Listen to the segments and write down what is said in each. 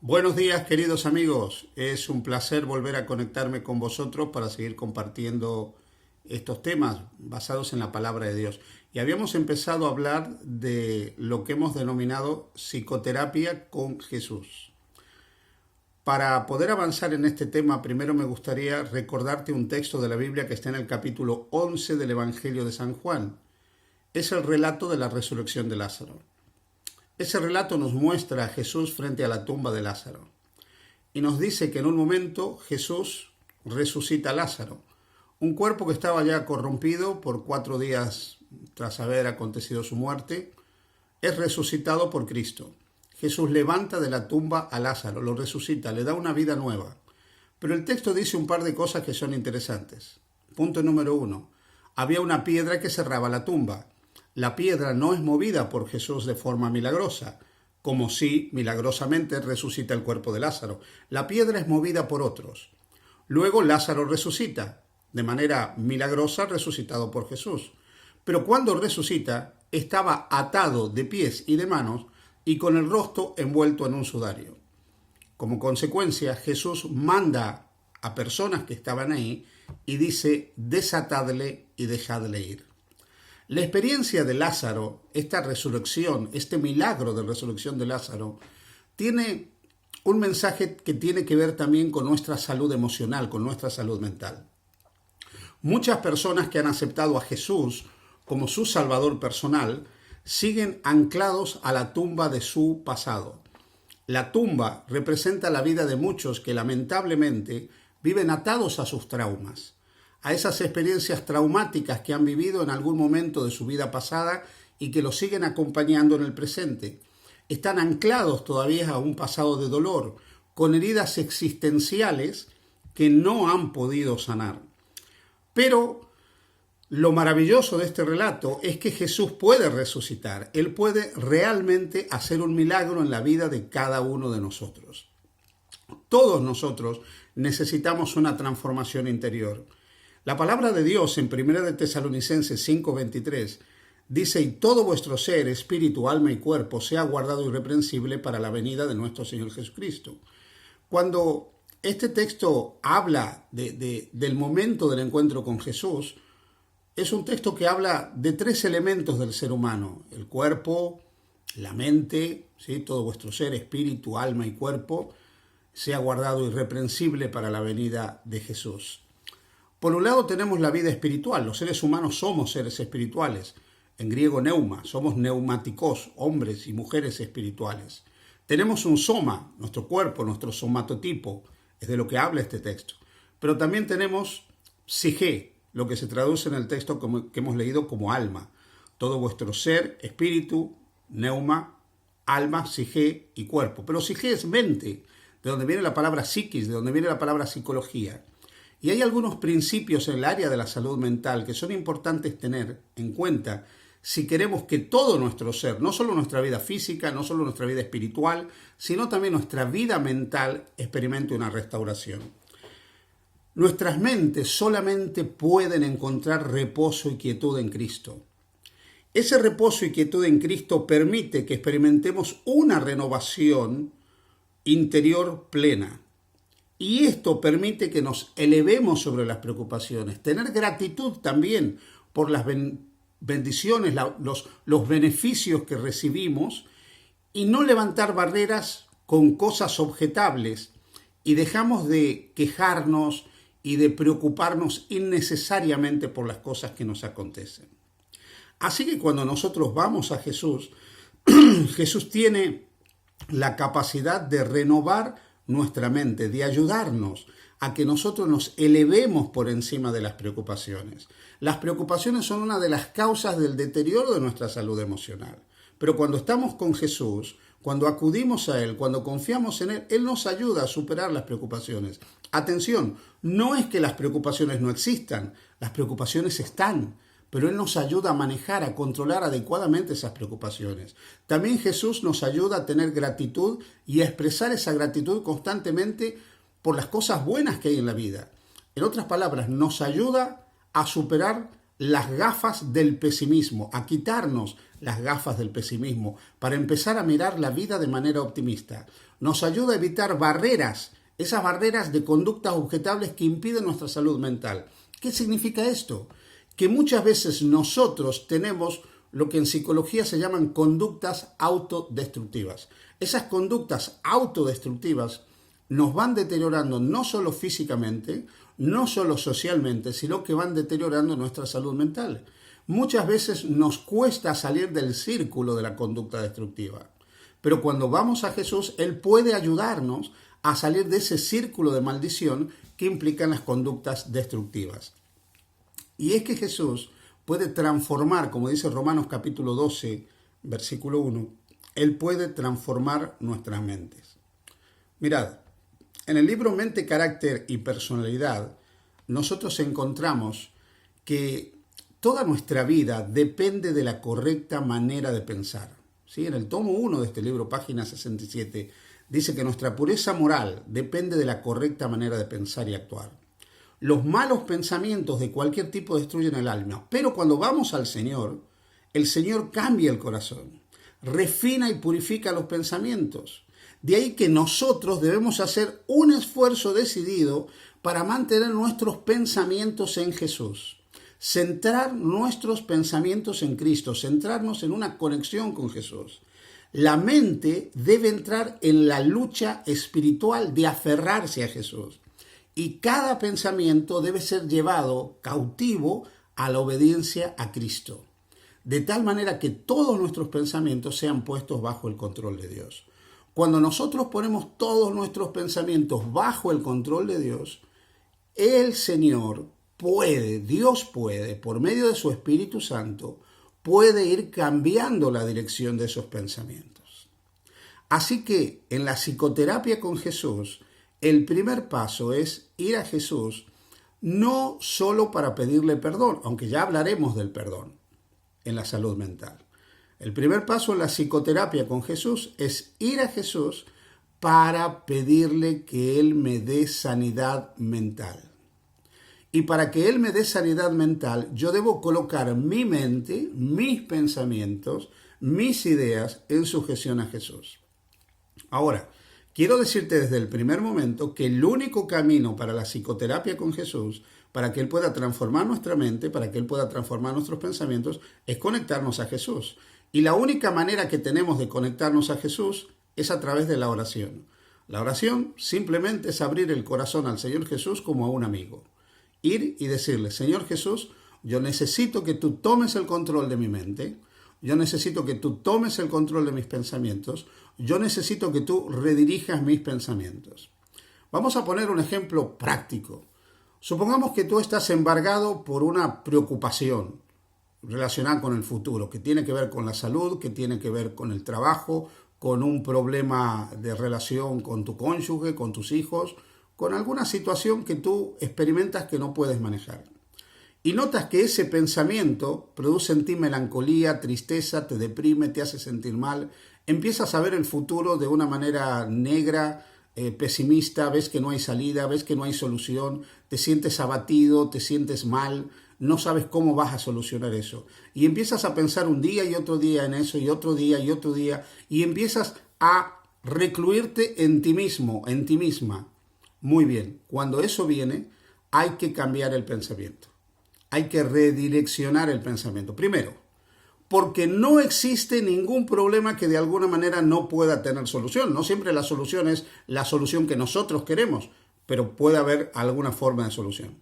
Buenos días, queridos amigos. Es un placer volver a conectarme con vosotros para seguir compartiendo estos temas basados en la palabra de Dios. Y habíamos empezado a hablar de lo que hemos denominado psicoterapia con Jesús. Para poder avanzar en este tema, primero me gustaría recordarte un texto de la Biblia que está en el capítulo 11 del Evangelio de San Juan. Es el relato de la resurrección de Lázaro. Ese relato nos muestra a Jesús frente a la tumba de Lázaro y nos dice que en un momento Jesús resucita a Lázaro, un cuerpo que estaba ya corrompido por 4 días tras haber acontecido su muerte, es resucitado por Cristo. Jesús levanta de la tumba a Lázaro, lo resucita, le da una vida nueva. Pero el texto dice un par de cosas que son interesantes. Punto número 1. Había una piedra que cerraba la tumba. La piedra no es movida por Jesús de forma milagrosa, como si milagrosamente resucita el cuerpo de Lázaro. La piedra es movida por otros. Luego Lázaro resucita, de manera milagrosa resucitado por Jesús. Pero cuando resucita, estaba atado de pies y de manos y con el rostro envuelto en un sudario. Como consecuencia, Jesús manda a personas que estaban ahí y dice: desatadle y dejadle ir. La experiencia de Lázaro, esta resurrección, este milagro de resurrección de Lázaro, tiene un mensaje que tiene que ver también con nuestra salud emocional, con nuestra salud mental. Muchas personas que han aceptado a Jesús como su Salvador personal siguen anclados a la tumba de su pasado. La tumba representa la vida de muchos que lamentablemente viven atados a sus traumas, a esas experiencias traumáticas que han vivido en algún momento de su vida pasada y que los siguen acompañando en el presente. Están anclados todavía a un pasado de dolor, con heridas existenciales que no han podido sanar. Pero lo maravilloso de este relato es que Jesús puede resucitar. Él puede realmente hacer un milagro en la vida de cada uno de nosotros. Todos nosotros necesitamos una transformación interior. La palabra de Dios en 1 de Tesalonicenses 5:23 dice: y todo vuestro ser, espíritu, alma y cuerpo sea guardado irreprensible para la venida de nuestro Señor Jesucristo. Cuando este texto habla del momento del encuentro con Jesús, es un texto que habla de 3 elementos del ser humano: el cuerpo, la mente, ¿sí? Todo vuestro ser, espíritu, alma y cuerpo, sea guardado irreprensible para la venida de Jesús. Por un lado tenemos la vida espiritual. Los seres humanos somos seres espirituales. En griego neuma, somos neumáticos, hombres y mujeres espirituales. Tenemos un soma, nuestro cuerpo, nuestro somatotipo, es de lo que habla este texto. Pero también tenemos psique, lo que se traduce en el texto que hemos leído como alma. Todo vuestro ser, espíritu, neuma, alma, psique y cuerpo. Pero psique es mente, de donde viene la palabra psiquis, de donde viene la palabra psicología. Y hay algunos principios en el área de la salud mental que son importantes tener en cuenta si queremos que todo nuestro ser, no solo nuestra vida física, no solo nuestra vida espiritual, sino también nuestra vida mental, experimente una restauración. Nuestras mentes solamente pueden encontrar reposo y quietud en Cristo. Ese reposo y quietud en Cristo permite que experimentemos una renovación interior plena. Y esto permite que nos elevemos sobre las preocupaciones, tener gratitud también por las bendiciones, los beneficios que recibimos y no levantar barreras con cosas objetables y dejamos de quejarnos y de preocuparnos innecesariamente por las cosas que nos acontecen. Así que cuando nosotros vamos a Jesús, Jesús tiene la capacidad de renovar nuestra mente, de ayudarnos a que nosotros nos elevemos por encima de las preocupaciones. Las preocupaciones son una de las causas del deterioro de nuestra salud emocional. Pero cuando estamos con Jesús, cuando acudimos a Él, cuando confiamos en Él, Él nos ayuda a superar las preocupaciones. Atención, no es que las preocupaciones no existan, las preocupaciones están, pero Él nos ayuda a manejar, a controlar adecuadamente esas preocupaciones. También Jesús nos ayuda a tener gratitud y a expresar esa gratitud constantemente por las cosas buenas que hay en la vida. En otras palabras, nos ayuda a superar las gafas del pesimismo, a quitarnos las gafas del pesimismo para empezar a mirar la vida de manera optimista. Nos ayuda a evitar barreras, esas barreras de conductas objetables que impiden nuestra salud mental. ¿Qué significa esto? Que muchas veces nosotros tenemos lo que en psicología se llaman conductas autodestructivas. Esas conductas autodestructivas nos van deteriorando no solo físicamente, no solo socialmente, sino que van deteriorando nuestra salud mental. Muchas veces nos cuesta salir del círculo de la conducta destructiva, pero cuando vamos a Jesús, Él puede ayudarnos a salir de ese círculo de maldición que implican las conductas destructivas. Y es que Jesús puede transformar, como dice Romanos capítulo 12, versículo 1, Él puede transformar nuestras mentes. Mirad, en el libro Mente, Carácter y Personalidad, nosotros encontramos que toda nuestra vida depende de la correcta manera de pensar. ¿Sí? En el tomo 1 de este libro, página 67, dice que nuestra pureza moral depende de la correcta manera de pensar y actuar. Los malos pensamientos de cualquier tipo destruyen el alma, pero cuando vamos al Señor, el Señor cambia el corazón, refina y purifica los pensamientos. De ahí que nosotros debemos hacer un esfuerzo decidido para mantener nuestros pensamientos en Jesús. Centrar nuestros pensamientos en Cristo, centrarnos en una conexión con Jesús. La mente debe entrar en la lucha espiritual de aferrarse a Jesús. Y cada pensamiento debe ser llevado cautivo a la obediencia a Cristo. De tal manera que todos nuestros pensamientos sean puestos bajo el control de Dios. Cuando nosotros ponemos todos nuestros pensamientos bajo el control de Dios, el Señor puede, Dios puede, por medio de su Espíritu Santo, puede ir cambiando la dirección de esos pensamientos. Así que en la psicoterapia con Jesús, el primer paso es ir a Jesús no solo para pedirle perdón, aunque ya hablaremos del perdón en la salud mental. El primer paso en la psicoterapia con Jesús es ir a Jesús para pedirle que Él me dé sanidad mental. Y para que Él me dé sanidad mental, yo debo colocar mi mente, mis pensamientos, mis ideas en sujeción a Jesús. Ahora, quiero decirte desde el primer momento que el único camino para la psicoterapia con Jesús, para que Él pueda transformar nuestra mente, para que Él pueda transformar nuestros pensamientos, es conectarnos a Jesús. Y la única manera que tenemos de conectarnos a Jesús es a través de la oración. La oración simplemente es abrir el corazón al Señor Jesús como a un amigo. Ir y decirle, Señor Jesús, yo necesito que tú tomes el control de mi mente, yo necesito que tú tomes el control de mis pensamientos, yo necesito que tú redirijas mis pensamientos. Vamos a poner un ejemplo práctico. Supongamos que tú estás embargado por una preocupación relacionada con el futuro, que tiene que ver con la salud, que tiene que ver con el trabajo, con un problema de relación con tu cónyuge, con tus hijos, con alguna situación que tú experimentas que no puedes manejar. Y notas que ese pensamiento produce en ti melancolía, tristeza, te deprime, te hace sentir mal, empiezas a ver el futuro de una manera negra, pesimista, ves que no hay salida, ves que no hay solución, te sientes abatido, te sientes mal, no sabes cómo vas a solucionar eso. Y empiezas a pensar un día y otro día en eso, y otro día y otro día, y empiezas a recluirte en ti mismo, en ti misma. Muy bien, cuando eso viene, hay que cambiar el pensamiento. Hay que redireccionar el pensamiento. Primero, porque no existe ningún problema que de alguna manera no pueda tener solución. No siempre la solución es la solución que nosotros queremos, pero puede haber alguna forma de solución.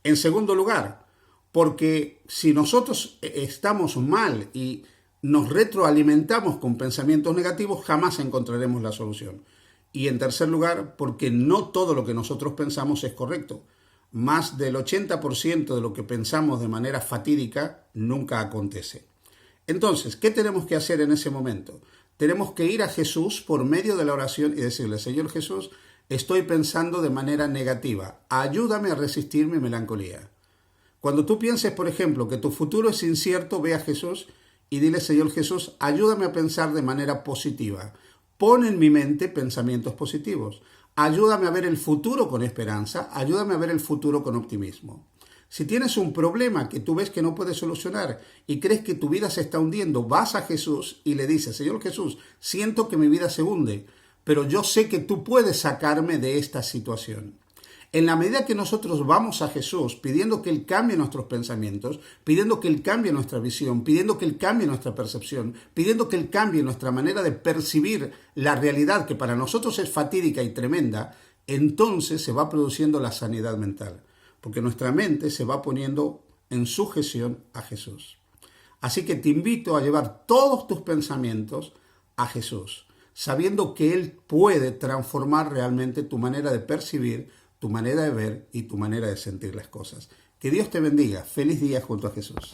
En segundo lugar, porque si nosotros estamos mal y nos retroalimentamos con pensamientos negativos, jamás encontraremos la solución. Y en tercer lugar, porque no todo lo que nosotros pensamos es correcto. Más del 80% de lo que pensamos de manera fatídica nunca acontece. Entonces, ¿qué tenemos que hacer en ese momento? Tenemos que ir a Jesús por medio de la oración y decirle, Señor Jesús, estoy pensando de manera negativa. Ayúdame a resistir mi melancolía. Cuando tú pienses, por ejemplo, que tu futuro es incierto, ve a Jesús y dile, Señor Jesús, ayúdame a pensar de manera positiva. Pon en mi mente pensamientos positivos. Ayúdame a ver el futuro con esperanza, ayúdame a ver el futuro con optimismo. Si tienes un problema que tú ves que no puedes solucionar y crees que tu vida se está hundiendo, vas a Jesús y le dices, Señor Jesús, siento que mi vida se hunde, pero yo sé que tú puedes sacarme de esta situación. En la medida que nosotros vamos a Jesús pidiendo que Él cambie nuestros pensamientos, pidiendo que Él cambie nuestra visión, pidiendo que Él cambie nuestra percepción, pidiendo que Él cambie nuestra manera de percibir la realidad que para nosotros es fatídica y tremenda, entonces se va produciendo la sanidad mental, porque nuestra mente se va poniendo en sujeción a Jesús. Así que te invito a llevar todos tus pensamientos a Jesús, sabiendo que Él puede transformar realmente tu manera de percibir, tu manera de ver y tu manera de sentir las cosas. Que Dios te bendiga. Feliz día junto a Jesús.